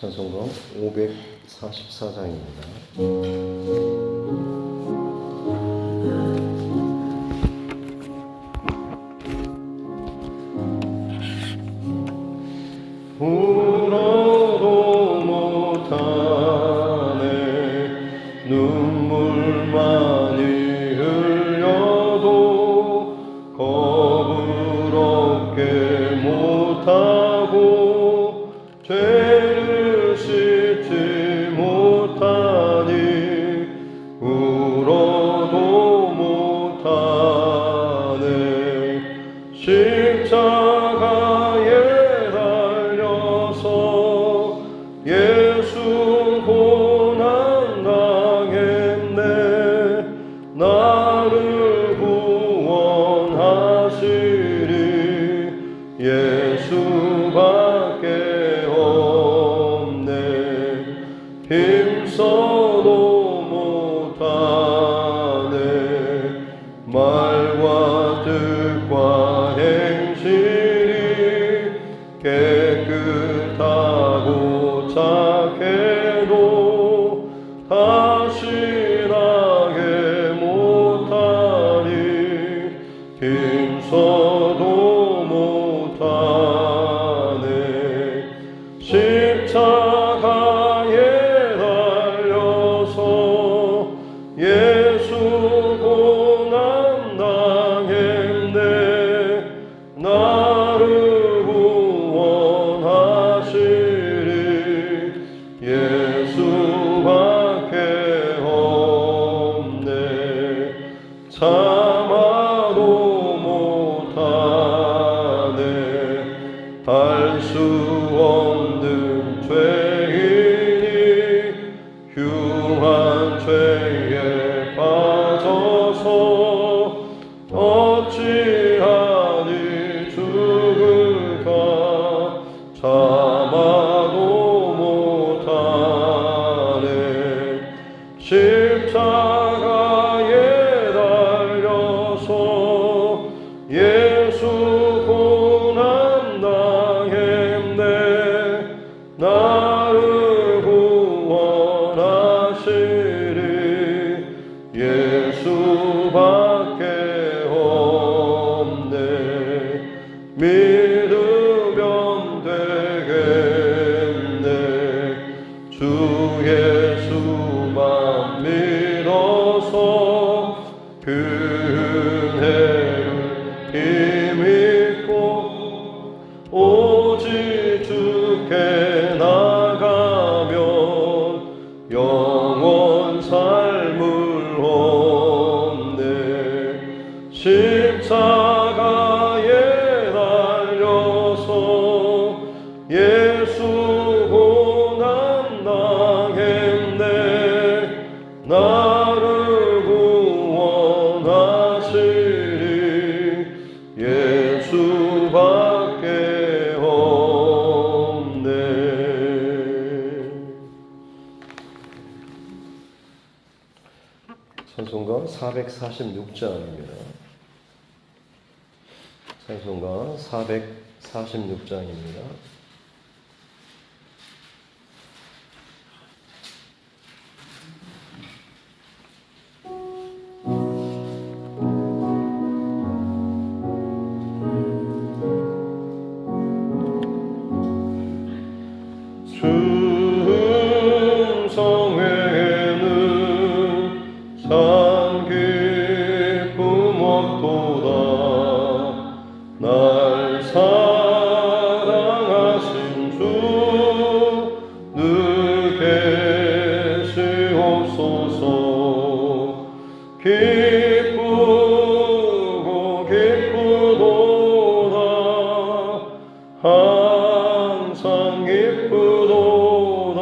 찬송가 544장입니다. 울어도 못하네 눈물만이 흘려도 겁을 얻게 못하고 죄를 씻지 못하니 울어도 못하네 십자가에 달려서 예수 고난 당했네 나를 구원하시리 예수밖에 없네 힘써도 못하네 말과 뜻과 행실이 깨끗하고 착해도 다신하게 못하니 힘써도 못하네 십자가에 달려서 예수 고난 당했네 나를 구원하시리 예수밖에 없네 참아도 못하네 할 수 없는 죄인이 흉한 죄에 빠져서 어찌하니 죽을까 참아도 못하네 십자가에 달려서 예수 고난 당했네 나를 구원하시리 예수밖에 없네 믿으면 되겠네 주 예수만 믿어서 그 은혜를 힘입고 오직 주께 나가면 영원 삶을 얻네 십자가에 달려서 예수 고난 당했네 나를 구원하시리 예수밖에 없네 찬송가 446장입니다. 찬송가 446장입니다. 충성에는 산 기쁨 없도다 날 사랑하신 주 늘 계시옵소서 기쁘고 기쁘도다 항상 기쁘도다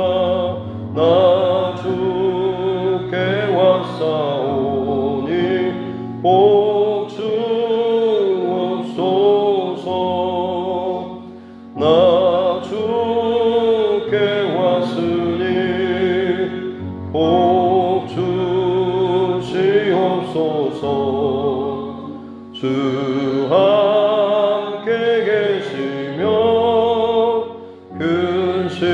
나 주께 왔사오니 복 주옵소서 나 주께 왔으니 복 주시옵소서 주 함께 계시며 근심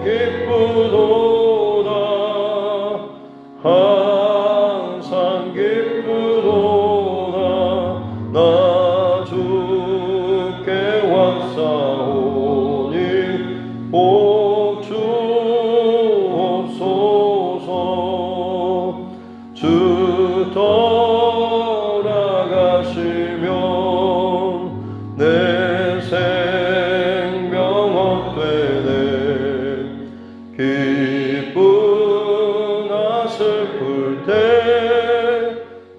기쁘도다 항상 기쁘도다 나 주께 왔사오니 복 주옵소서 주 돌아가시면 내 생명 헛되네 기쁘나 슬플 때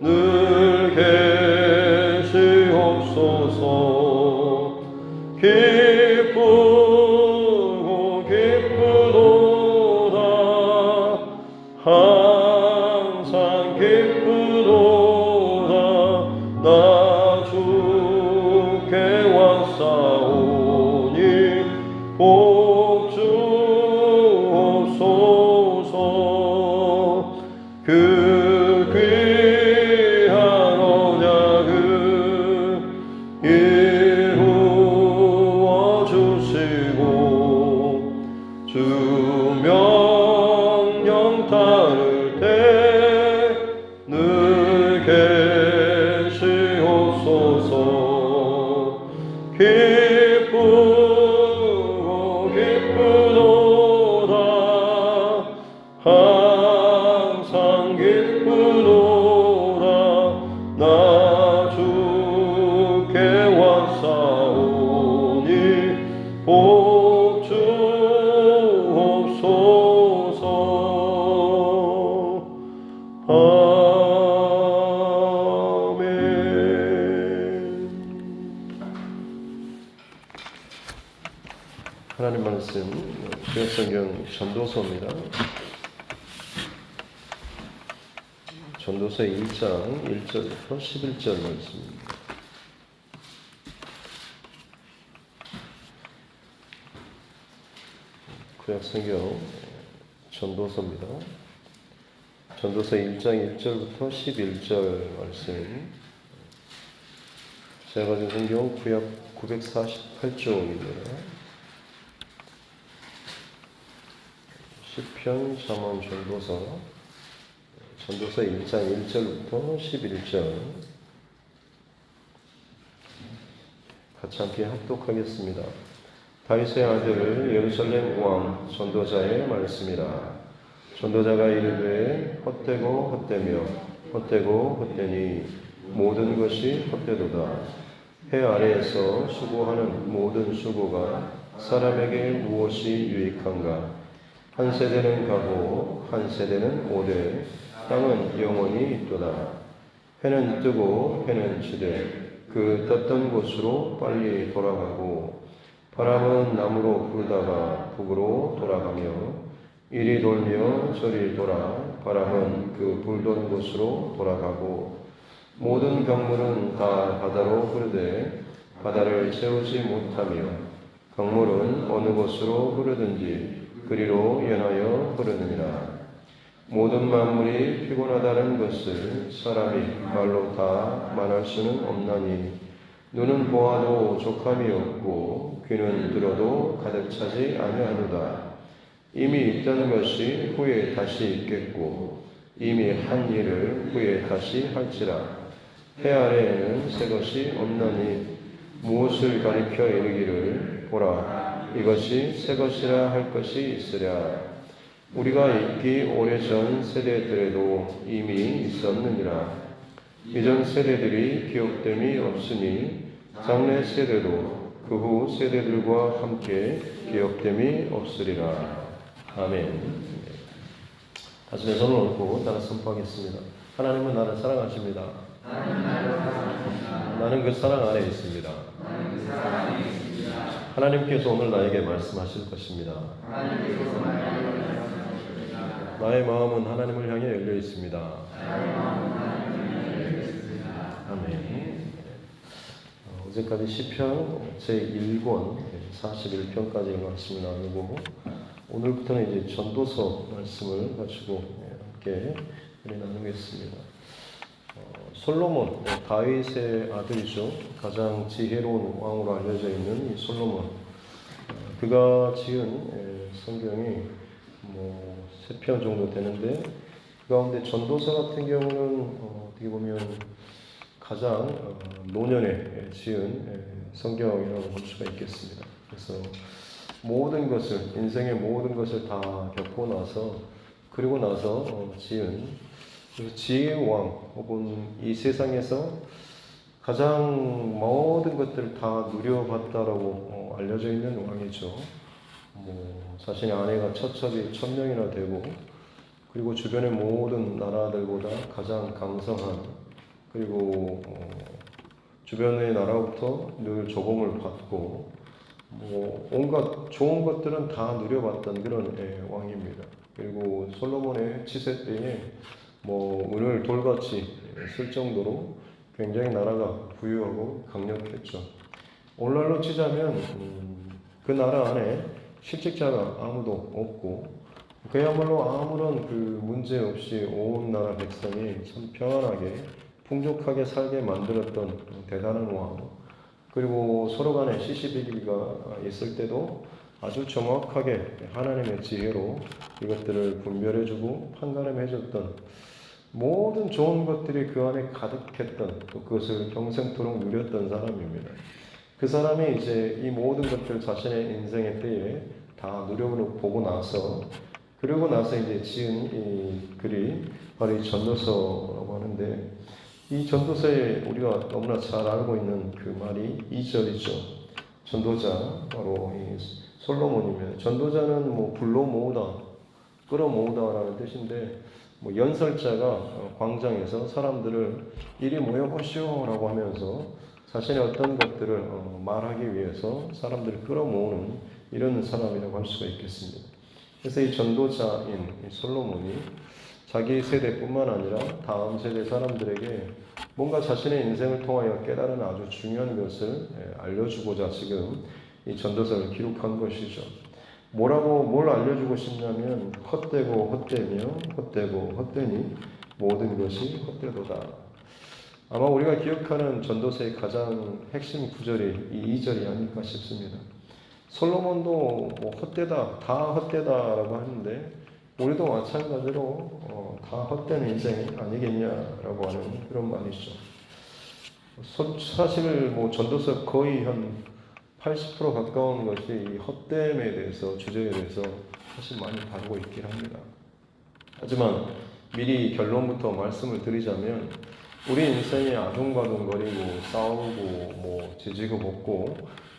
늘 계시옵소서 기쁘고 기쁘도다 항상 기쁘도다 나 주께 왔사오니 복 주옵소서 그 귀한 언약을 이루어 주시고 주 명령 따를 때 늘 계시옵소서 기쁘고 기쁘도다 항상 기쁘도다 나 주께 왔사오니 복 주옵소서 아멘. 하나님 말씀 구약성경 전도서입니다. 전도서 1장 1절부터 11절 말씀입니다. 구약성경 전도서입니다. 전도서 1장 1절부터 11절 말씀. 제가 가진 성경 구약 948쪽입니다. 시편, 잠언, 전도서 1장 1절부터 11절 같이 함께 합독하겠습니다. 다윗의 아들 예루살렘 왕 전도자의 말씀이라. 전도자가 이르되 헛되고 헛되며 헛되고 헛되니 모든 것이 헛되도다. 해 아래에서 수고하는 모든 수고가 사람에게 무엇이 유익한가? 한 세대는 가고 한 세대는 오되 땅은 영원히 있도다. 해는 뜨고 해는 지되 그 떴던 곳으로 빨리 돌아가고 바람은 남으로 불다가 북으로 돌아가며 이리 돌며 저리 돌아 바람은 그 불던 곳으로 돌아가고 모든 강물은 다 바다로 흐르되 바다를 채우지 못하며 강물은 어느 곳으로 흐르든지 그리로 연하여 흐르느니라. 모든 만물이 피곤하다는 것을 사람이 말로 다 말할 수는 없나니 눈은 보아도 족함이 없고 귀는 들어도 가득 차지 아니하노다. 이미 있던 것이 후에 다시 있겠고 이미 한 일을 후에 다시 할지라. 해 아래에는 새 것이 없나니 무엇을 가리켜 이르기를 보라 이것이 새 것이라 할 것이 있으랴. 우리가 있기 오래전 세대들에도 이미 있었느니라. 이전 세대들이 기억됨이 없으니 장래 세대도 그 후 세대들과 함께 기억됨이 없으리라. 아멘. 다시 내 손을 얹고 따라 선포하겠습니다. 하나님은 나를 사랑하십니다. 나는 그 사랑 안에 있습니다. 하나님께서 오늘 나에게 말씀하실 것입니다. 나의 마음은 하나님을 향해 열려 있습니다. 아멘. 어제까지 시편 제1권 41편까지의 말씀을 나누고 오늘부터는 이제 전도서 말씀을 가지고 함께 나누겠습니다. 솔로몬, 다윗의 아들이죠. 가장 지혜로운 왕으로 알려져 있는 이 솔로몬. 그가 지은 성경이 세 편 정도 되는데 그 가운데 전도서 같은 경우는 어떻게 보면 가장 노년에 지은 성경이라고 볼 수가 있겠습니다. 그래서 모든 것을 인생의 모든 것을 다 겪고 나서 그리고 나서 지은 지혜의 왕 혹은 이 세상에서 가장 모든 것들을 다 누려봤다라고 알려져 있는 왕이죠. 자신의 아내가 처첩이 1000명이나 되고 그리고 주변의 모든 나라들보다 가장 강성한 그리고 주변의 나라부터 늘 조공을 받고 온갖 좋은 것들은 다 누려봤던 그런 왕입니다. 그리고 솔로몬의 치세 때에 은을 돌같이 쓸 정도로 굉장히 나라가 부유하고 강력했죠. 오늘날로 치자면 그 나라 안에 실직자가 아무도 없고 그야말로 아무런 그 문제 없이 온 나라 백성이 참 평안하게 풍족하게 살게 만들었던 대단한 왕. 그리고 서로 간에 시시비비가 있을 때도 아주 정확하게 하나님의 지혜로 이것들을 분별해주고 판가름해줬던 모든 좋은 것들이 그 안에 가득했던 그것을 평생토록 누렸던 사람입니다. 그 사람이 이제 이 모든 것들 자신의 인생의 때에 다 누려보고 나서 그리고 나서 이제 지은 이 글이 바로 이 전도서라고 하는데 이 전도서에 우리가 너무나 잘 알고 있는 그 말이 2절이죠. 전도자 바로 이 솔로몬이면 전도자는 불러 모으다, 끌어 모으다라는 뜻인데 연설자가 광장에서 사람들을 이리 모여보시오라고 하면서 자신의 어떤 것들을 말하기 위해서 사람들을 끌어모으는 이런 사람이라고 할 수가 있겠습니다. 그래서 이 전도자인 이 솔로몬이 자기 세대뿐만 아니라 다음 세대 사람들에게 뭔가 자신의 인생을 통하여 깨달은 아주 중요한 것을 알려주고자 지금 이 전도서를 기록한 것이죠. 뭘 알려주고 싶냐면 헛되고 헛되며 헛되고 헛되니 모든 것이 헛되도다. 아마 우리가 기억하는 전도서의 가장 핵심 구절이 이 2절이 아닐까 싶습니다. 솔로몬도 헛되다, 다 헛되다라고 하는데 우리도 마찬가지로 다 헛된 인생이 아니겠냐라고 하는 그런 말이죠. 사실 전도서 거의 한 80% 가까운 것이 이 헛됨에 대해서 주제에 대해서 사실 많이 다루고 있긴 합니다. 하지만 미리 결론부터 말씀을 드리자면 우리 인생이 아둥바둥거리고 싸우고 지지고 볶고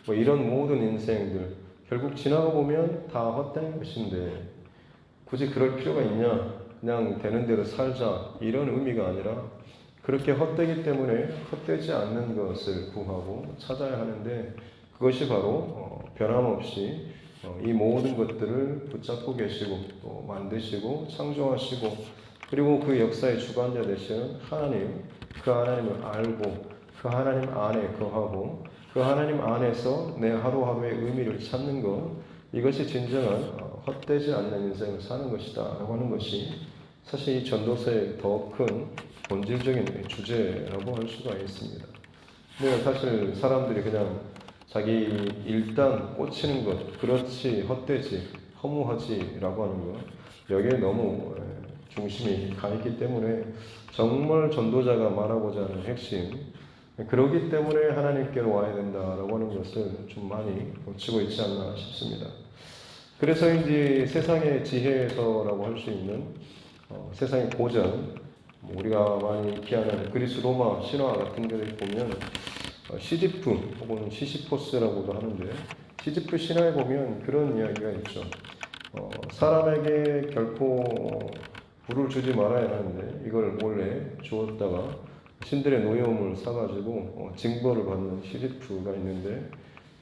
이런 모든 인생들 결국 지나가 보면 다 헛된 것인데 굳이 그럴 필요가 있냐? 그냥 되는 대로 살자 이런 의미가 아니라 그렇게 헛되기 때문에 헛되지 않는 것을 구하고 찾아야 하는데 그것이 바로 변함없이 이 모든 것들을 붙잡고 계시고 또 만드시고 창조하시고 그리고 그 역사의 주관자 되시는 하나님, 그 하나님을 알고 그 하나님 안에 거하고 그 하나님 안에서 내 하루하루의 의미를 찾는 것, 이것이 진정한 헛되지 않는 인생을 사는 것이다 라고 하는 것이 사실 이 전도서의 더 큰 본질적인 주제라고 할 수가 있습니다. 근데 사실 사람들이 그냥 자기 일단 꽂히는 것, 그렇지, 헛되지, 허무하지 라고 하는 것, 여기에 너무 중심이 가 있기 때문에 정말 전도자가 말하고자 하는 핵심, 그러기 때문에 하나님께로 와야 된다라고 하는 것을 좀 많이 놓치고 있지 않나 싶습니다. 그래서 이제 세상의 지혜에서라고 할 수 있는 세상의 고전, 우리가 많이 기하는 그리스 로마 신화 같은 데를 보면 시지프 혹은 시시포스라고도 하는데 시지프 신화에 보면 그런 이야기가 있죠. 사람에게 결코 불을 주지 말아야 하는데 이걸 몰래 주었다가 신들의 노여움을 사가지고 징벌을 받는 시지프가 있는데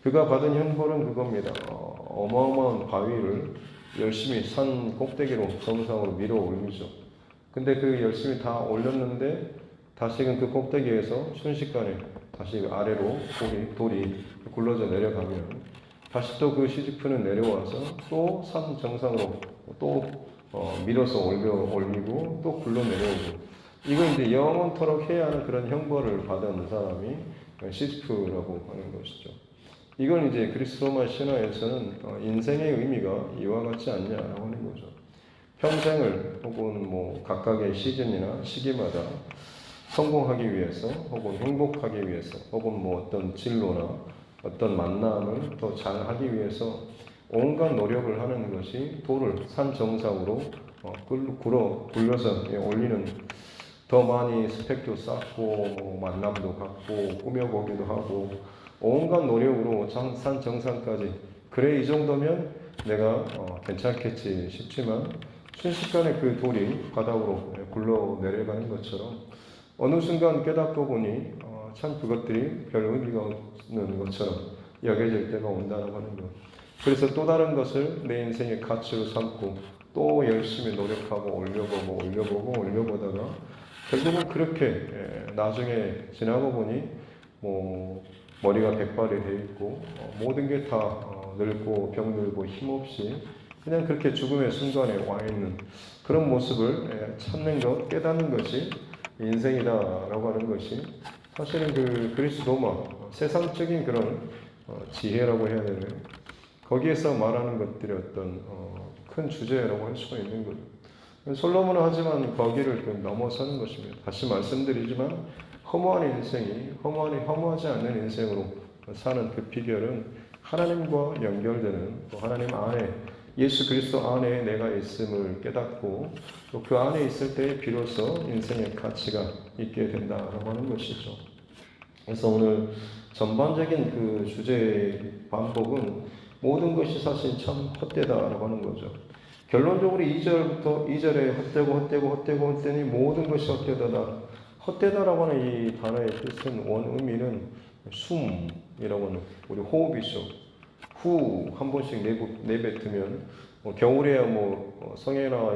그가 받은 현벌은 그겁니다. 어마어마한 바위를 열심히 산 꼭대기로 정상으로 밀어 올리죠. 근데 그 열심히 다 올렸는데 다시금 그 꼭대기에서 순식간에 다시 아래로 돌이 굴러져 내려가면 다시 또 그 시지프는 내려와서 또 산 정상으로 또 밀어서 올리고 또 굴러 내려오고 이걸 이제 영원토록 해야 하는 그런 형벌을 받은 사람이 시지프라고 하는 것이죠. 이건 이제 그리스 로마 신화에서는 인생의 의미가 이와 같지 않냐라고 하는 거죠. 평생을 혹은 뭐 각각의 시즌이나 시기마다 성공하기 위해서 혹은 행복하기 위해서 혹은 뭐 어떤 진로나 어떤 만남을 더 잘하기 위해서 온갖 노력을 하는 것이 돌을 산 정상으로 굴려서 올리는, 더 많이 스펙도 쌓고 뭐 만남도 갖고 꾸며보기도 하고 온갖 노력으로 산 정상까지, 그래 이 정도면 내가 괜찮겠지 싶지만 순식간에 그 돌이 바닥으로 굴러 내려가는 것처럼 어느 순간 깨닫고 보니 참 그것들이 별 의미가 없는 것처럼 여겨질 때가 온다고 하는 것. 그래서 또 다른 것을 내 인생의 가치로 삼고 또 열심히 노력하고 올려보다가 결국은 그렇게 나중에 지나고 보니 뭐 머리가 백발이 돼 있고 모든 게 다 늙고 병들고 힘없이 그냥 그렇게 죽음의 순간에 와 있는 그런 모습을 찾는 것, 깨닫는 것이 인생이다라고 하는 것이 사실은 그 그리스 로마 세상적인 그런 지혜라고 해야 되나요? 거기에서 말하는 것들이 어떤 큰 주제라고 할 수가 있는 거예요. 솔로몬은 하지만 거기를 넘어서는 것입니다. 다시 말씀드리지만 허무한 인생이 허무하지 않는 인생으로 사는 그 비결은 하나님과 연결되는, 또 하나님 안에 예수 그리스도 안에 내가 있음을 깨닫고 또 그 안에 있을 때 비로소 인생의 가치가 있게 된다라고 하는 것이죠. 그래서 오늘 전반적인 그 주제의 반복은 모든 것이 사실 참 헛되다라고 하는 거죠. 결론적으로 2절에 헛되고 했더니 모든 것이 헛되다다. 헛되다라고 하는 이 단어의 뜻은 원 의미는 숨이라고 하는 우리 호흡이죠. 후 한 번씩 내뱉으면 겨울에야 성에나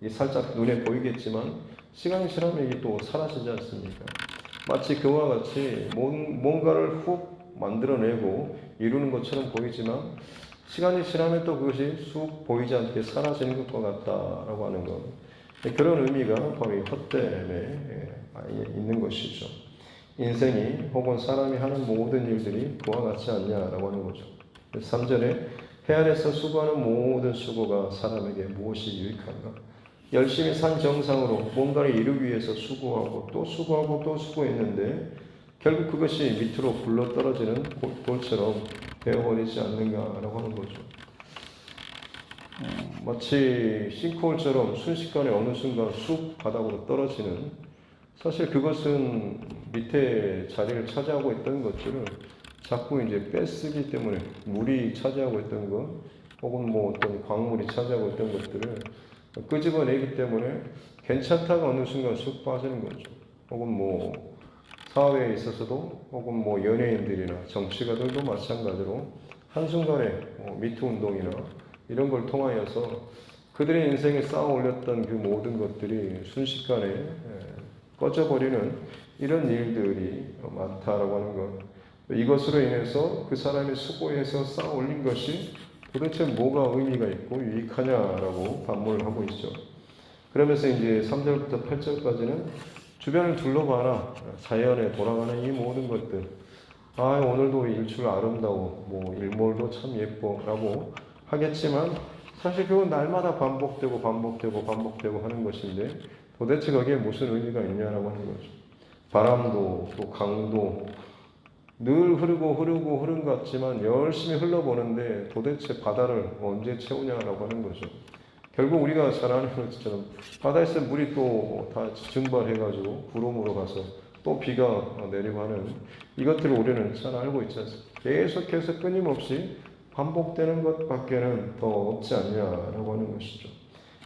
이게 살짝 눈에 보이겠지만 시간이 지나면 이게 또 사라지지 않습니까? 마치 그와 같이 뭔가를 훅 만들어내고 이루는 것처럼 보이지만 시간이 지나면 또 그것이 쑥 보이지 않게 사라지는 것과 같다라고 하는 것. 그런 의미가 바로 이 헛됨에 있는 것이죠. 인생이 혹은 사람이 하는 모든 일들이 그와 같지 않냐라고 하는 거죠. 3절에 해 아래서 수고하는 모든 수고가 사람에게 무엇이 유익한가? 열심히 산 정상으로 뭔가를 이루기 위해서 수고하고 또 수고했는데 결국 그것이 밑으로 굴러 떨어지는 돌처럼 되어버리지 않는가라고 하는 거죠. 마치 싱크홀처럼 순식간에 어느 순간 쑥 바닥으로 떨어지는, 사실 그것은 밑에 자리를 차지하고 있던 것들을 자꾸 이제 뺏쓰기 때문에 물이 차지하고 있던 것 혹은 어떤 광물이 차지하고 있던 것들을 끄집어내기 때문에 괜찮다가 어느 순간 쑥 빠지는 거죠. 혹은 사회에 있어서도 혹은 연예인들이나 정치가들도 마찬가지로 한순간에 미투 운동이나 이런 걸 통하여서 그들의 인생에 쌓아 올렸던 그 모든 것들이 순식간에 꺼져버리는 이런 일들이 많다라고 하는 것. 이것으로 인해서 그 사람이 수고해서 쌓아 올린 것이 도대체 뭐가 의미가 있고 유익하냐라고 반문을 하고 있죠. 그러면서 이제 3절부터 8절까지는 주변을 둘러봐라. 자연에 돌아가는 이 모든 것들. 오늘도 일출 아름다워. 일몰도 참 예뻐. 라고 하겠지만 사실 그건 날마다 반복되고 하는 것인데 도대체 거기에 무슨 의미가 있냐라고 하는 거죠. 바람도 또 강도 늘 흐른 것 같지만 열심히 흘러보는데 도대체 바다를 언제 채우냐라고 하는 거죠. 결국 우리가 잘 아는 것처럼 바다에서 물이 또 다 증발해가지고 구름으로 가서 또 비가 내리고 하는 이것들을 우리는 잘 알고 있지 않습니까? 계속해서 끊임없이 반복되는 것밖에는 더 없지 않냐라고 하는 것이죠.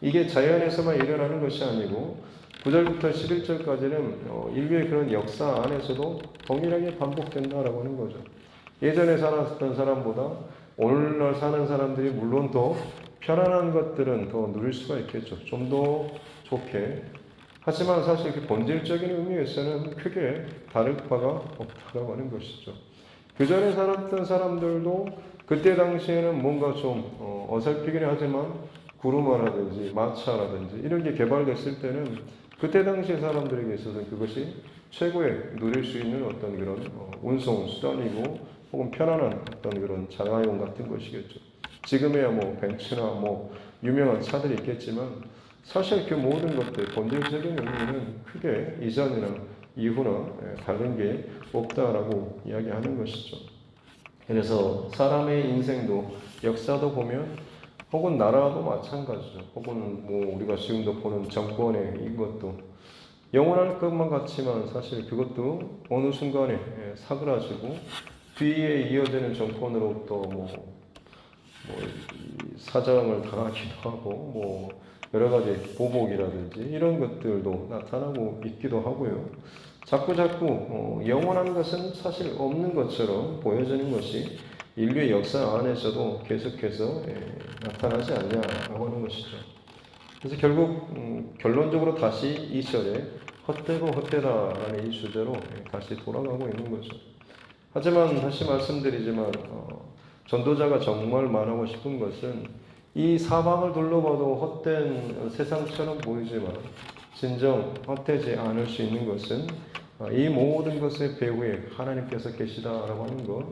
이게 자연에서만 일어나는 것이 아니고 9절부터 11절까지는 인류의 그런 역사 안에서도 동일하게 반복된다라고 하는 거죠. 예전에 살았던 사람보다 오늘날 사는 사람들이 물론 더 편안한 것들은 더 누릴 수가 있겠죠. 좀 더 좋게. 하지만 사실 그 본질적인 의미에서는 크게 다를 바가 없다고 하는 것이죠. 그 전에 살았던 사람들도 그때 당시에는 뭔가 좀 어설프긴 하지만 구루마라든지 마차라든지 이런 게 개발됐을 때는 그때 당시 사람들에게 있어서는 그것이 최고의 누릴 수 있는 어떤 그런 운송 수단이고 혹은 편안한 어떤 그런 자가용 같은 것이겠죠. 지금에야 뭐 벤츠나 뭐 유명한 차들이 있겠지만 사실 그 모든 것들 본질적인 의미는 크게 이전이나 이후나 다른 게 없다라고 이야기하는 것이죠. 그래서 사람의 인생도 역사도 보면 혹은 나라도 마찬가지죠. 혹은 뭐 우리가 지금도 보는 정권의 이것도 영원할 것만 같지만 사실 그것도 어느 순간에 사그라지고 뒤에 이어지는 정권으로부터 사정을 당하기도 하고 여러 가지 보복이라든지 이런 것들도 나타나고 있기도 하고요. 자꾸 영원한 것은 사실 없는 것처럼 보여지는 것이 인류의 역사 안에서도 계속해서 나타나지 않냐라고 하는 것이죠. 그래서 결국 결론적으로 다시 2절에 헛되고 헛되다라는 이 주제로 다시 돌아가고 있는 거죠. 하지만 다시 말씀드리지만 전도자가 정말 말하고 싶은 것은 이 사방을 둘러봐도 헛된 세상처럼 보이지만 진정 헛되지 않을 수 있는 것은 이 모든 것의 배후에 하나님께서 계시다라고 하는 것,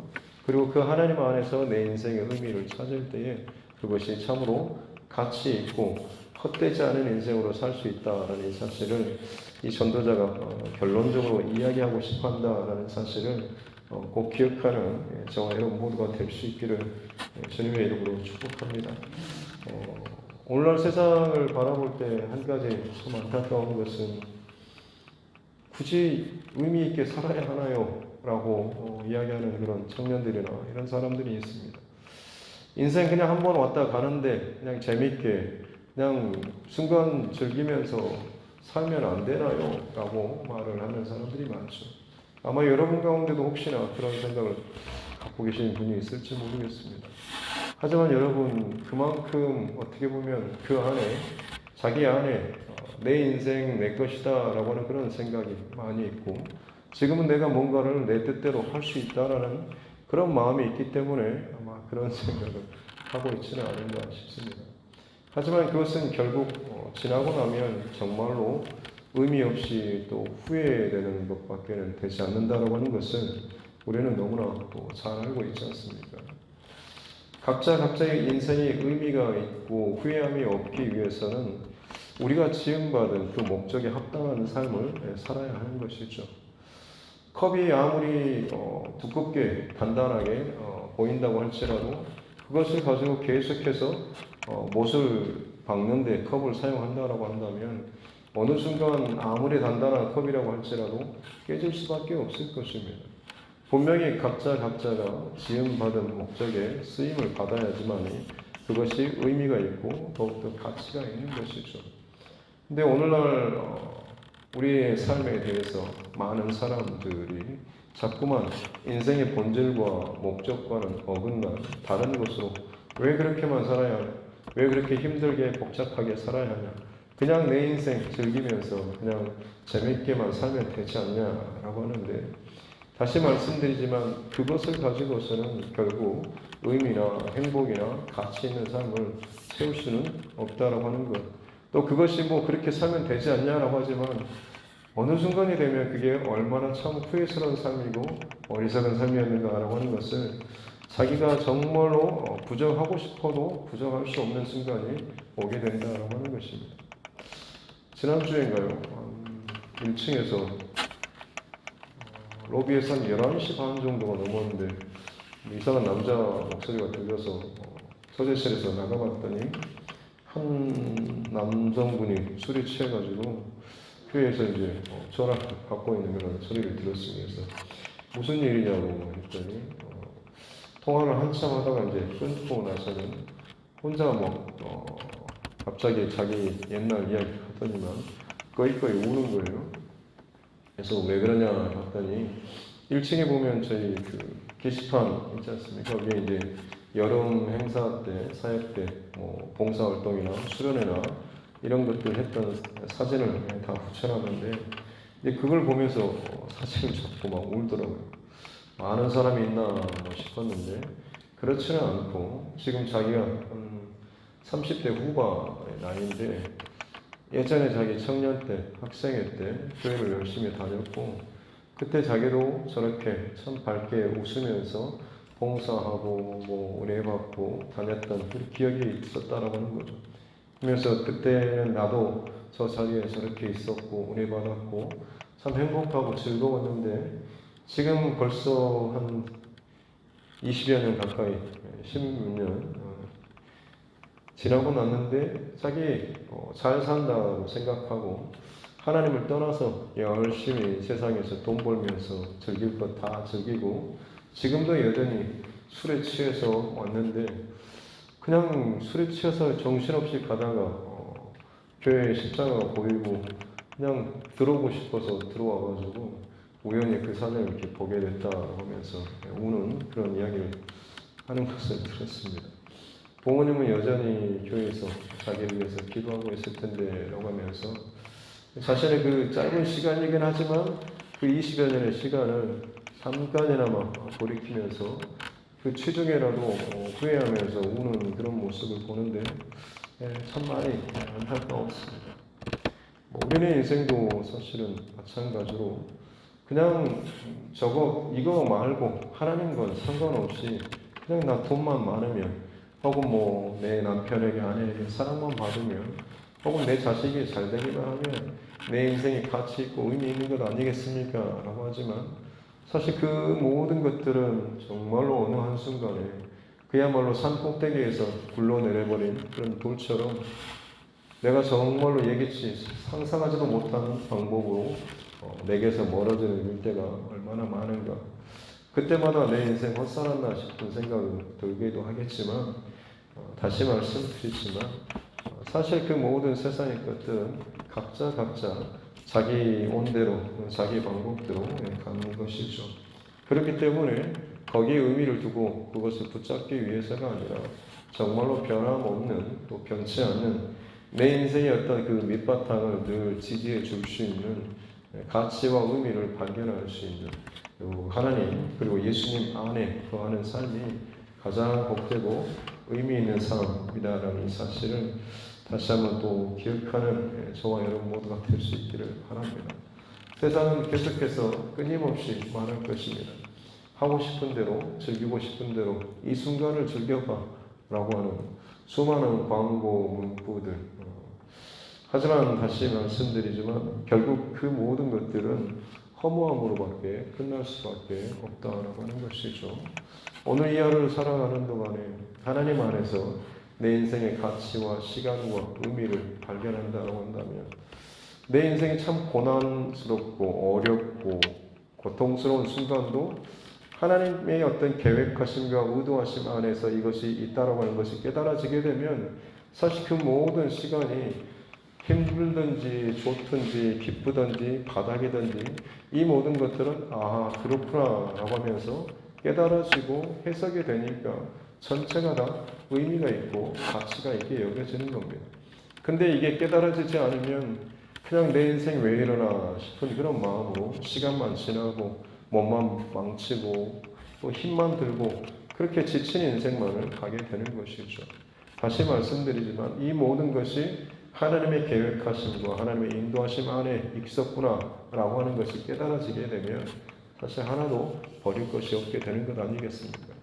그리고 그 하나님 안에서 내 인생의 의미를 찾을 때에 그것이 참으로 가치 있고 헛되지 않은 인생으로 살 수 있다라는 이 사실을 이 전도자가 결론적으로 이야기하고 싶어 한다라는 사실을 꼭 기억하는 저와 여러분 모두가 될 수 있기를 주님의 이름으로 축복합니다. 오늘날 세상을 바라볼 때 한 가지 참 안타까운 것은 굳이 의미 있게 살아야 하나요? 라고 이야기하는 그런 청년들이나 이런 사람들이 있습니다. 인생 그냥 한번 왔다 가는데 그냥 재밌게 그냥 순간 즐기면서 살면 안 되나요? 라고 말을 하는 사람들이 많죠. 아마 여러분 가운데도 혹시나 그런 생각을 갖고 계신 분이 있을지 모르겠습니다. 하지만 여러분, 그만큼 어떻게 보면 그 안에 자기 안에 내 인생 내 것이다 라고 하는 그런 생각이 많이 있고, 지금은 내가 뭔가를 내 뜻대로 할 수 있다라는 그런 마음이 있기 때문에 아마 그런 생각을 하고 있지는 않은가 싶습니다. 하지만 그것은 결국 지나고 나면 정말로 의미 없이 또 후회되는 것밖에 되지 않는다라고 하는 것을 우리는 너무나 또 잘 알고 있지 않습니까? 각자의 인생에 의미가 있고 후회함이 없기 위해서는 우리가 지음받은 그 목적에 합당한 삶을 살아야 하는 것이죠. 컵이 아무리 두껍게 단단하게 보인다고 할지라도 그것을 가지고 계속해서 못을 박는데 컵을 사용한다라고 한다면 어느 순간 아무리 단단한 컵이라고 할지라도 깨질 수밖에 없을 것입니다. 분명히 각자가 지음받은 목적에 쓰임을 받아야지만 그것이 의미가 있고 더욱더 가치가 있는 것이죠. 근데 오늘날 우리의 삶에 대해서 많은 사람들이 자꾸만 인생의 본질과 목적과는 어긋난 다른 것으로 왜 그렇게만 살아야 하냐? 왜 그렇게 힘들게 복잡하게 살아야 하냐? 그냥 내 인생 즐기면서 그냥 재밌게만 살면 되지 않냐라고 하는데, 다시 말씀드리지만 그것을 가지고서는 결국 의미나 행복이나 가치 있는 삶을 채울 수는 없다라고 하는 것. 또 그것이 그렇게 살면 되지 않냐라고 하지만 어느 순간이 되면 그게 얼마나 참 후회스러운 삶이고 어리석은 삶이었는가라고 하는 것을 자기가 정말로 부정하고 싶어도 부정할 수 없는 순간이 오게 된다라고 하는 것입니다. 지난주인가요? 1층에서 로비에서 한 11시 반 정도가 넘었는데 이상한 남자 목소리가 들려서 서재실에서 나가봤더니 한 남성분이 술이 취해가지고 교회에서 이제 전화 받고 있는 그런 소리를 들었습니다. 그래서 무슨 일이냐고 했더니 통화를 한참 하다가 이제 끊고 나서는 혼자 갑자기 자기 옛날 이야기 하더니만 꺼이꺼이 우는 거예요. 그래서 왜 그러냐 봤더니 1층에 보면 저희 그 게시판 있지 않습니까? 거기에 이제 여름 행사 때, 사역 때, 봉사활동이나 수련회나 이런 것들 했던 사진을 다 붙여놨는데, 이제 그걸 보면서 사진을 잡고 막 울더라고요. 아는 사람이 있나 싶었는데, 그렇지는 않고, 지금 자기가 30대 후반의 나이인데, 예전에 자기 청년 때, 학생회 때 교회를 열심히 다녔고, 그때 자기도 저렇게 참 밝게 웃으면서 봉사하고 뭐 은혜 받고 다녔던 그 기억이 있었다라고 하는 거죠. 그래서 그때는 나도 저 자리에 저렇게 있었고 은혜 받았고 참 행복하고 즐거웠는데 지금 벌써 한 20여 년 가까이 16년 지나고 났는데 자기 잘 산다고 생각하고 하나님을 떠나서 열심히 세상에서 돈 벌면서 즐길 것 다 즐기고 지금도 여전히 술에 취해서 왔는데 그냥 술에 취해서 정신없이 가다가 교회 십자가가 보이고 그냥 들어오고 싶어서 들어와가지고 우연히 그 사진을 이렇게 보게 됐다 하면서 우는 그런 이야기를 하는 것을 들었습니다. 부모님은 여전히 교회에서 자기를 위해서 기도하고 있을 텐데 라고 하면서 자신의 그 짧은 시간이긴 하지만 그 20여 년의 시간을 잠깐이나마 돌이키면서 그 취중에라도 후회하면서 우는 그런 모습을 보는데 참 많이 안타까웠습니다. 우리의 인생도 사실은 마찬가지로 그냥 이거 말고 하나님과 상관없이 그냥 나 돈만 많으면 혹은 뭐 내 남편에게 아내에게 사랑만 받으면 혹은 내 자식이 잘 되기만 하면 내 인생이 가치 있고 의미 있는 것 아니겠습니까? 라고 하지만 사실 그 모든 것들은 정말로 어느 한순간에 그야말로 산 꼭대기에서 굴러내려버린 그런 돌처럼 내가 정말로 예기치 상상하지도 못한 방법으로 내게서 멀어지는 일대가 얼마나 많은가. 그때마다 내 인생 헛살았나 싶은 생각이 들기도 하겠지만 다시 말씀드리지만 사실 그 모든 세상의 것들은 각자 자기 온대로 자기 방법대로 가는 것이죠. 그렇기 때문에 거기에 의미를 두고 그것을 붙잡기 위해서가 아니라 정말로 변함없는 또 변치 않는 내 인생의 어떤 그 밑바탕을 늘 지지해 줄 수 있는 가치와 의미를 발견할 수 있는 하나님 그리고 예수님 안에 거하는 삶이 가장 복되고 의미 있는 삶이다라는 사실을 다시 한번 또 기억하는 저와 여러분 모두가 될 수 있기를 바랍니다. 세상은 계속해서 끊임없이 말할 것입니다. 하고 싶은 대로 즐기고 싶은 대로 이 순간을 즐겨봐 라고 하는 수많은 광고 문구들. 하지만 다시 말씀드리지만 결국 그 모든 것들은 허무함으로밖에 끝날 수밖에 없다라고 하는 것이죠. 오늘 이 하루를 살아가는 동안에 하나님 안에서 내 인생의 가치와 시간과 의미를 발견한다고 한다면 내 인생이 참 고난스럽고 어렵고 고통스러운 순간도 하나님의 어떤 계획하심과 의도하심 안에서 이것이 있다라고 하는 것이 깨달아지게 되면 사실 그 모든 시간이 힘들든지 좋든지 기쁘든지 바닥이든지 이 모든 것들은 그렇구나 라고 하면서 깨달아지고 해석이 되니까 전체가 다 의미가 있고 가치가 있게 여겨지는 겁니다. 근데 이게 깨달아지지 않으면 그냥 내 인생 왜 이러나 싶은 그런 마음으로 시간만 지나고 몸만 망치고 또 힘만 들고 그렇게 지친 인생만을 가게 되는 것이죠. 다시 말씀드리지만 이 모든 것이 하나님의 계획하심과 하나님의 인도하심 안에 있었구나라고 하는 것이 깨달아지게 되면 사실 하나도 버릴 것이 없게 되는 것 아니겠습니까?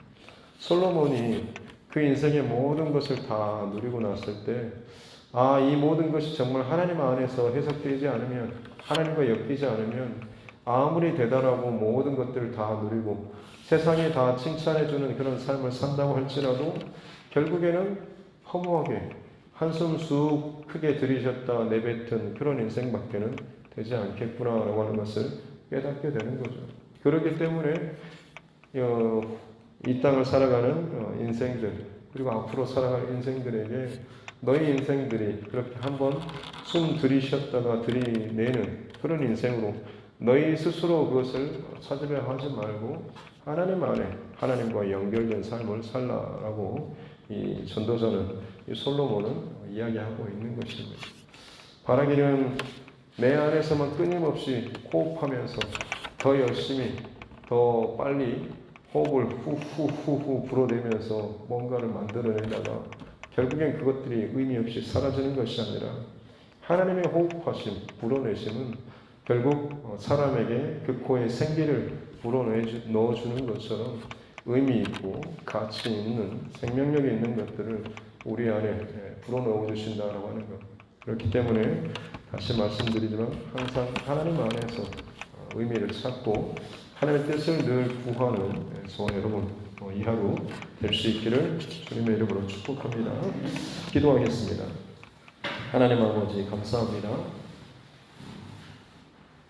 솔로몬이 그 인생의 모든 것을 다 누리고 났을 때 이 모든 것이 정말 하나님 안에서 해석되지 않으면 하나님과 엮이지 않으면 아무리 대단하고 모든 것들을 다 누리고 세상이 다 칭찬해주는 그런 삶을 산다고 할지라도 결국에는 허무하게 한숨 쑥 크게 들이셨다 내뱉은 그런 인생밖에는 되지 않겠구나라고 하는 것을 깨닫게 되는 거죠. 그렇기 때문에 이 땅을 살아가는 인생들 그리고 앞으로 살아갈 인생들에게 너희 인생들이 그렇게 한번 숨 들이쉬었다가 들이내는 그런 인생으로 너희 스스로 그것을 찾으려 하지 말고 하나님 안에 하나님과 연결된 삶을 살라라고 이 전도자는 이 솔로몬은 이야기하고 있는 것입니다. 바라기는 내 안에서만 끊임없이 호흡하면서 더 열심히 더 빨리 호흡을 후후후후 불어내면서 뭔가를 만들어내다가 결국엔 그것들이 의미 없이 사라지는 것이 아니라 하나님의 호흡하심, 불어내심은 결국 사람에게 그 코에 생기를 불어넣어주는 것처럼 의미 있고 가치 있는 생명력이 있는 것들을 우리 안에 불어넣어 주신다라고 하는 것. 그렇기 때문에 다시 말씀드리지만 항상 하나님 안에서 의미를 찾고 하나님의 뜻을 늘 구하는 저와 여러분 이 하루 될 수 있기를 주님의 이름으로 축복합니다. 기도하겠습니다. 하나님 아버지 감사합니다.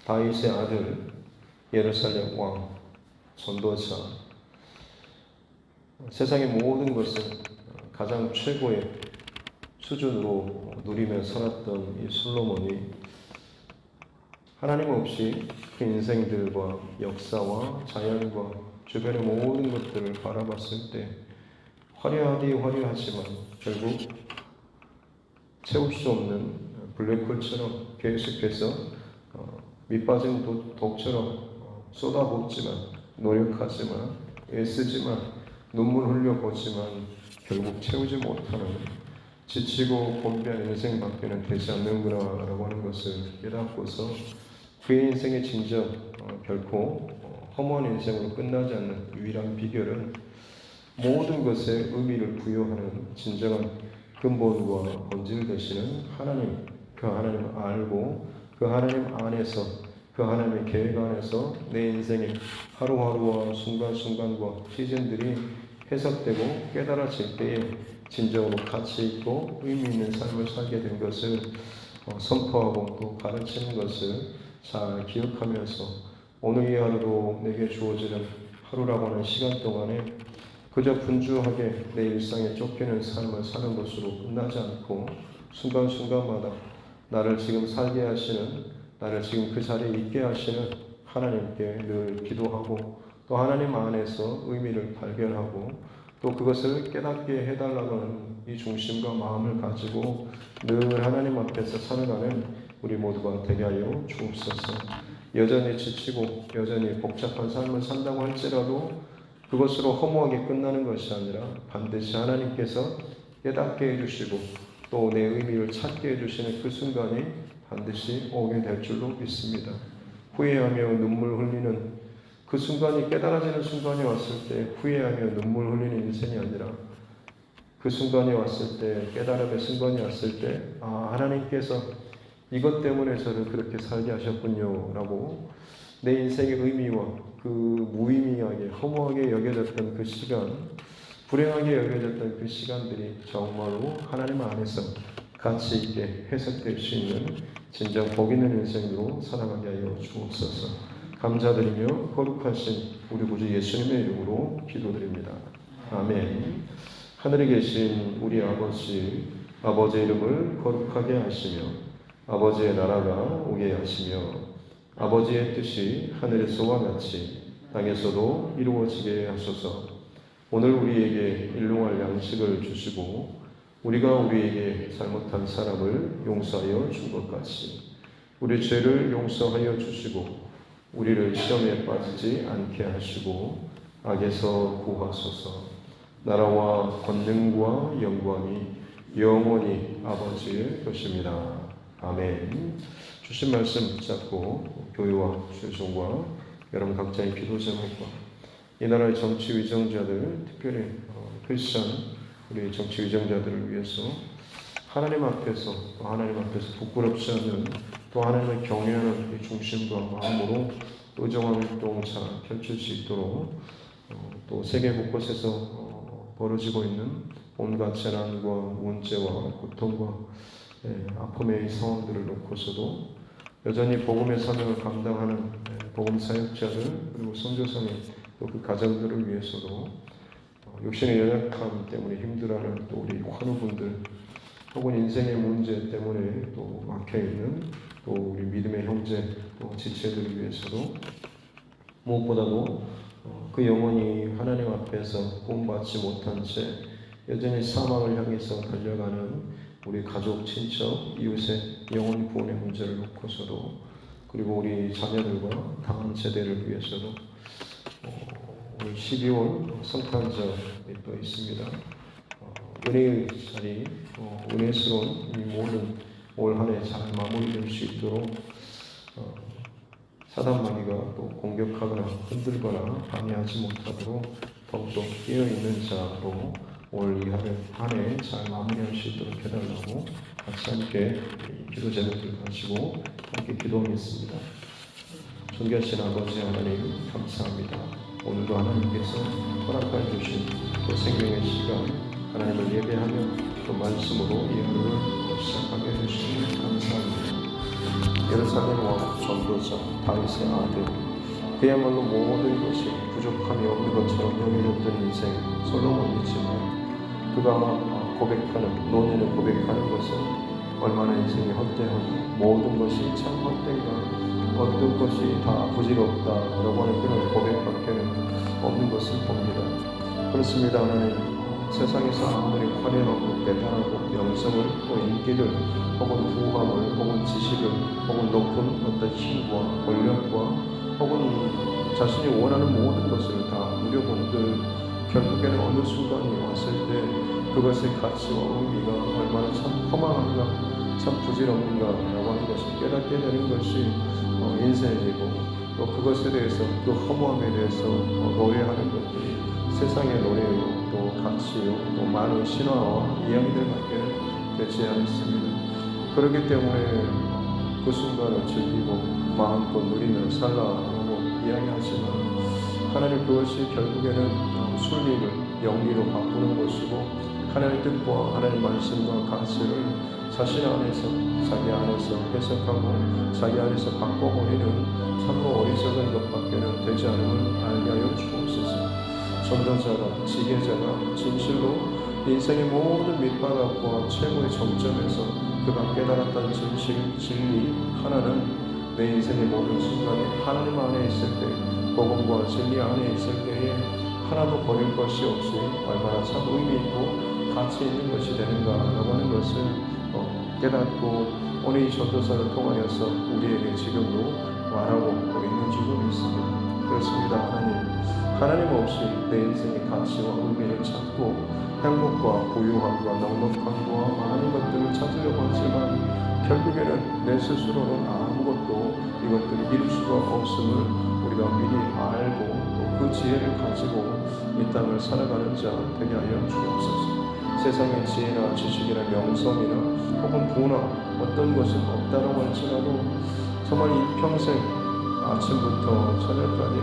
다윗의 아들 예루살렘 왕 전도자 세상의 모든 것을 가장 최고의 수준으로 누리며 살았던 이 솔로몬이 하나님 없이 그 인생들과 역사와 자연과 주변의 모든 것들을 바라봤을 때 화려하지만 결국 채울 수 없는 블랙홀처럼 계속해서 밑빠진 독처럼 쏟아붓지만 노력하지만 애쓰지만 눈물 흘려보지만 결국 채우지 못하는 지치고 곤비한 인생밖에는 되지 않는구나라고 하는 것을 깨닫고서 그의 인생의 진정 결코 허무한 인생으로 끝나지 않는 유일한 비결은 모든 것에 의미를 부여하는 진정한 근본과 본질 되시는 하나님, 그 하나님을 알고 그 하나님 안에서 그 하나님의 계획 안에서 내 인생의 하루하루와 순간순간과 시즌들이 해석되고 깨달아질 때에 진정으로 가치 있고 의미 있는 삶을 살게 된 것을 선포하고 또 가르치는 것을 잘 기억하면서 오늘 이 하루도 내게 주어지는 하루라고 하는 시간 동안에 그저 분주하게 내 일상에 쫓기는 삶을 사는 것으로 끝나지 않고 순간순간마다 나를 지금 살게 하시는, 나를 지금 그 자리에 있게 하시는 하나님께 늘 기도하고 또 하나님 안에서 의미를 발견하고 또 그것을 깨닫게 해달라는 이 중심과 마음을 가지고 늘 하나님 앞에서 살아가는 우리 모두가 되게 하여 주옵소서. 여전히 지치고 여전히 복잡한 삶을 산다고 할지라도 그것으로 허무하게 끝나는 것이 아니라 반드시 하나님께서 깨닫게 해주시고 또 내 의미를 찾게 해주시는 그 순간이 반드시 오게 될 줄로 믿습니다. 후회하며 눈물 흘리는 그 순간이 깨달아지는 순간이 왔을 때 후회하며 눈물 흘리는 인생이 아니라 그 순간이 왔을 때 깨달음의 순간이 왔을 때 하나님께서 이것 때문에 저를 그렇게 살게 하셨군요 라고 내 인생의 의미와 그 무의미하게 허무하게 여겨졌던 그 시간, 불행하게 여겨졌던 그 시간들이 정말로 하나님 안에서 가치 있게 해석될 수 있는 진정 복 있는 인생으로 살아가게 하여 주옵소서. 감사드리며 거룩하신 우리 구주 예수님의 이름으로 기도드립니다. 아멘. 하늘에 계신 우리 아버지, 아버지의 이름을 거룩하게 하시며 아버지의 나라가 오게 하시며 아버지의 뜻이 하늘에서와 같이 땅에서도 이루어지게 하소서. 오늘 우리에게 일용할 양식을 주시고 우리가 우리에게 잘못한 사람을 용서하여 준 것 같이 우리 죄를 용서하여 주시고 우리를 시험에 빠지지 않게 하시고 악에서 구하소서. 나라와 권능과 영광이 영원히 아버지의 것입니다. 아멘. 주신 말씀 붙잡고 교회와 주종과 여러분 각자의 기도 제목과 이 나라의 정치 위정자들, 특별히 크리스천 우리 정치 위정자들을 위해서 하나님 앞에서 또 하나님 앞에서 부끄럽지 않는 또 하나님을 경외하는 이 중심과 마음으로 의정화 활동 잘 펼칠 수 있도록 또 세계 곳곳에서 벌어지고 있는 온갖 재난과 문제와 고통과 아픔의 상황들을 놓고서도 여전히 복음의 사명을 감당하는 복음 사역자들 그리고 선교사님 또 그 가정들을 위해서도 육신의 연약함 때문에 힘들어하는 또 우리 환우분들 혹은 인생의 문제 때문에 또 막혀있는 또 우리 믿음의 형제 또 지체들을 위해서도 무엇보다도 그 영혼이 하나님 앞에서 구원받지 못한 채 여전히 사망을 향해서 달려가는 우리 가족, 친척, 이웃의 영혼 구원의 문제를 놓고서도 그리고 우리 자녀들과 다음 세대를 위해서도 오늘 12월 성탄절이 또 있습니다. 은혜의 자리, 은혜스러운 이 모든 올 한 해 잘 마무리될 수 있도록 사단 마귀가 또 공격하거나 흔들거나 방해하지 못하도록 더욱더 깨어있는 자로 올 이 한 해 잘 마무리할 수 있도록 해달라고 같이 함께 기도 제목을 가지고 함께 기도하겠습니다. 존귀하신 아버지 하나님 감사합니다. 오늘도 하나님께서 허락해 주신 또 생명의 시간 하나님을 예배하며 또 말씀으로 이 하루를 시작하게 해주시니 감사합니다. 예루살렘 왕 전도자 다윗의 아들 그야말로 모든 것이 부족함이 없는 것처럼 여겨졌던 인생 솔로몬이지만 그가 고백하는 노년에 고백하는 것은 얼마나 인생이 헛되하고 모든 것이 참 헛된가 어떤 것이 다 부질없다라고 하는 그런 고백밖에는 없는 것을 봅니다. 그렇습니다. 하나님 세상에서 아무리 화려하고 대단하고 명성을 또 인기를 혹은 부함을 혹은 지식을 혹은 높은 어떤 힘과 권력과 혹은 자신이 원하는 모든 것을 다 누려본들 결국에는 어느 순간이 왔을 때 그것의 가치와 의미가 얼마나 참 허망한가 참 부질없는가 라고 하는 것을 깨닫게 되는 것이 인생이고 또 그것에 대해서 그 허무함에 대해서 노래하는 것들이 세상의 노래요 또 가치요 또 많은 신화와 이야기들밖에 되지 않습니다. 그렇기 때문에 그 순간을 즐기고 마음껏 누리며 살라고 이야기하지만 하나님 그것이 결국에는 순리를 영리로 바꾸는 것이고 하나님의 뜻과 하나님의 말씀과 가치를 자신 안에서 자기 안에서 해석하고 자기 안에서 바꿔버리는 참으로 어리석은 것밖에는 되지 않음을 알게 하여 주옵소서. 전도자가 지혜자가 진실로 인생의 모든 밑바닥과 최고의 정점에서 그가 깨달았던 진실, 진리 하나는 내 인생의 모든 순간에 하나님 안에 있을 때 복음과 진리 안에 있을 때에 하나도 버릴 것이 없이 얼마나 참 의미 있고 가치 있는 것이 되는가라고 하는 것을 깨닫고 오늘 이 전도사를 통하여서 우리에게 지금도 말하고 있는 줄로 믿습니다. 그렇습니다. 하나님 없이 내 인생의 가치와 의미를 찾고 행복과 부유함과 넉넉함과 많은 것들을 찾으려고 하지만 결국에는 내 스스로는 아무것도 이것들을 이룰 수가 없음을 우리가 미리 알고 또 그 지혜를 가지고 이 땅을 살아가는 자 되게 하여 주옵소서. 세상의 지혜나 지식이나 명성이나 혹은 부나 어떤 것은 없다라고 할지라도 정말 이 평생 아침부터 저녁까지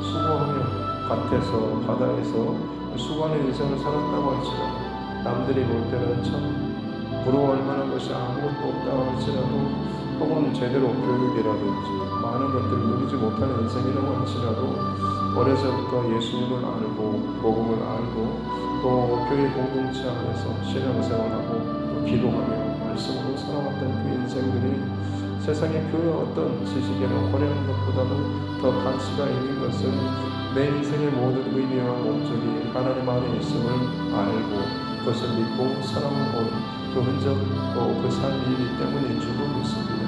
수고하며 밭에서 바다에서 수고하는 인생을 살았다고 할지라도 남들이 볼 때는 참 부러워할 만한 것이 아무것도 없다고 할지라도 혹은 제대로 교육이라든지 많은 것들을 누리지 못하는 인생이라고 할지라도 어려서부터 예수님을 알고 복음을 알고 또 교회 공동체 안에서 신앙생활하고 또 기도하며 말씀으로 살아왔던 그 인생들이 세상의 그 어떤 지식이나 화려한 것보다도 더 가치가 있는 것은 내 인생의 모든 의미와 목적이 하나님 안에 있음을 알고 그것을 믿고 살아온 그 흔적 또 그 삶이기 때문인 줄로 믿습니다.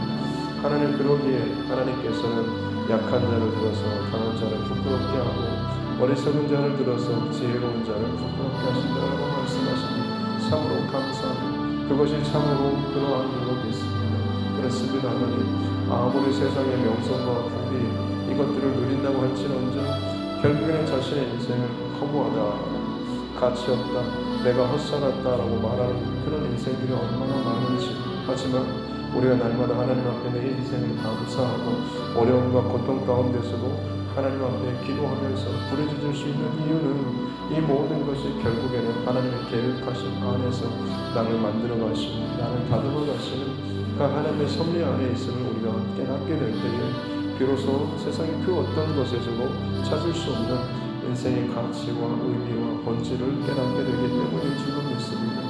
하나님 그러기에 하나님께서는 약한 자를 들어서 강한 자를 부끄럽게 하고 어리석은 자를 들어서 지혜로운 자를 부끄럽게 하신다라고 말씀하시니 참으로 감사합니다. 그것이 참으로 그러한 줄로 믿습니다. 그렇습니다. 하나님 아무리 세상의 명성과 부귀 이것들을 누린다고 할지언정 결국에는 자신의 인생을 허무하다 가치 없다 내가 헛살았다라고 말하는 그런 인생들이 얼마나 많은지 하지만 우리가 날마다 하나님 앞에 내 인생을 감사하고 어려움과 고통 가운데서도 하나님 앞에 기도하면서 부르짖을 수 있는 이유는 이 모든 것이 결국에는 하나님의 계획하신 안에서 나를 만들어 가시고 나를 다듬어 가시는 그 하나님의 섭리 안에 있음을 우리가 깨닫게 될 때에 비로소 세상의 그 어떤 것에서도 찾을 수 없는 인생의 가치와 의미와 본질을 깨닫게 되기 때문인 줄로 믿습니다.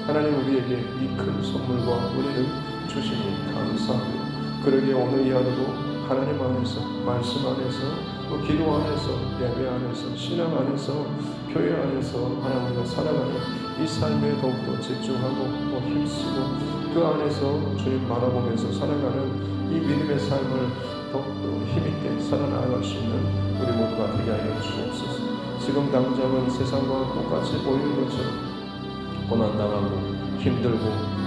하나님 우리에게 이 큰 선물과 은혜를 주시니 감사합니다. 그러기에 오늘 이 하루도 하나님 안에서 말씀 안에서 또 기도 안에서 예배 안에서 신앙 안에서 교회 안에서 하나님과 살아가는 이 삶에 더욱더 집중하고 또 힘쓰고 그 안에서 주님 바라보면서 살아가는 이 믿음의 삶을 더욱더 힘있게 살아나갈 수 있는 우리 모두가 되게 하여 주옵소서. 지금 당장은 세상과 똑같이 보이는 것처럼 고난당하고 힘들고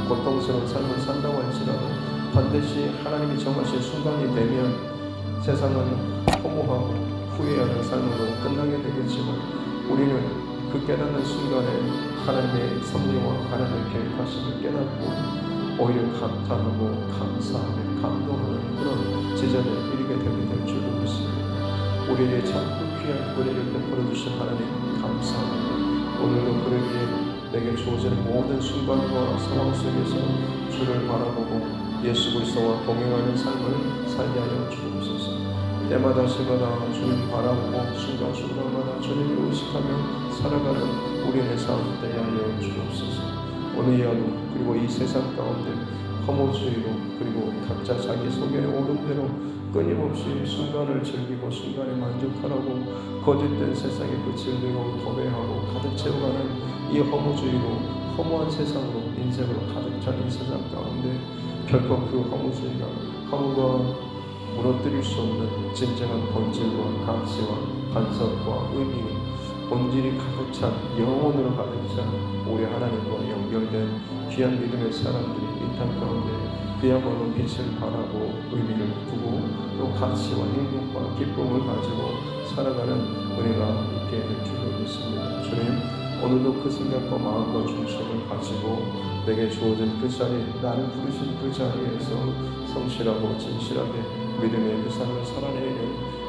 고통스러운 삶을 산다고 할지라도 반드시 하나님이 정하신 순간이 되면 세상은 허무하고 후회하는 삶으로 끝나게 되겠지만 우리는 그 깨닫는 순간에 하나님의 섭리와 하나님의 계획하심을 깨닫고 오히려 감탄하고 감사하며 감동하는 그런 지점에 이르게 되게 될 줄로 믿습니다. 우리에게 자꾸 귀한 은혜를 베풀어 주신 하나님 감사합니다. 오늘도 그러기에 내게 주어지는 모든 순간과 상황 속에서 주를 바라보고 예수 그리스도와 동행하는 삶을 살게 하여 주옵소서. 때마다 시마다 주님 바라보고 순간순간마다 주님을 의식하며 살아가는 우리의 삶 되게 하여 주옵소서. 오늘 이 하루 그리고 이 세상 가운데 허무주의로 그리고 각자 자기 소견에 오른 대로 끊임없이 순간을 즐기고 순간에 만족하라고 거짓된 세상에 끝을 내고 도배하고 가득 채워가는 이 허무주의로 허무한 세상으로 인생으로 가득 찬 이 세상 가운데 결코 그 허무주의가 허무가 무너뜨릴 수 없는 진정한 본질과 가치와 반석과 의미 본질이 가득 찬 영혼으로 가득 찬 우리 하나님과 연결된 귀한 믿음의 사람들이 이 땅 가운데 그야말로 빛을 바라고 의미를 두고 또 가치와 행복과 기쁨을 가지고 살아가는 은혜가 있게 될 줄로 믿습니다. 주님 오늘도 그 생각과 마음과 중심을 가지고 내게 주어진 그 자리 나를 부르신 그 자리에서 성실하고 진실하게 믿음의 그 삶을 살아내는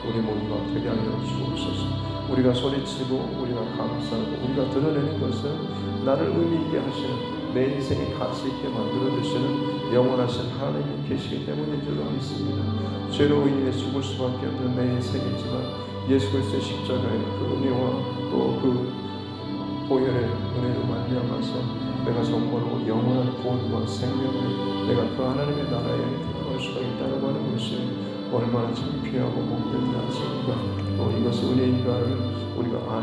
우리 모두가 되게 하여 주옵소서. 우리가 소리치고 우리가 감사하고 우리가 드러내는 것은 나를 의미 있게 하시는 내 인생이 가치 있게 만들어 주시는 영원하신 하나님이 계시기 때문인 줄로 믿습니다. 죄로 인해 죽을 수밖에 없는 내 인생이지만 예수 그리스도의 십자가의 그 은혜와 또 그 보혈의 은혜로 말미암아서 내가 정말로 영원한 구원과 생명을 내가 그 하나님의 나라에 들어갈 수가 있다고 하는 것이 얼마나 창피하고 목된 사실인가 또 이것이 은혜인가를 우리가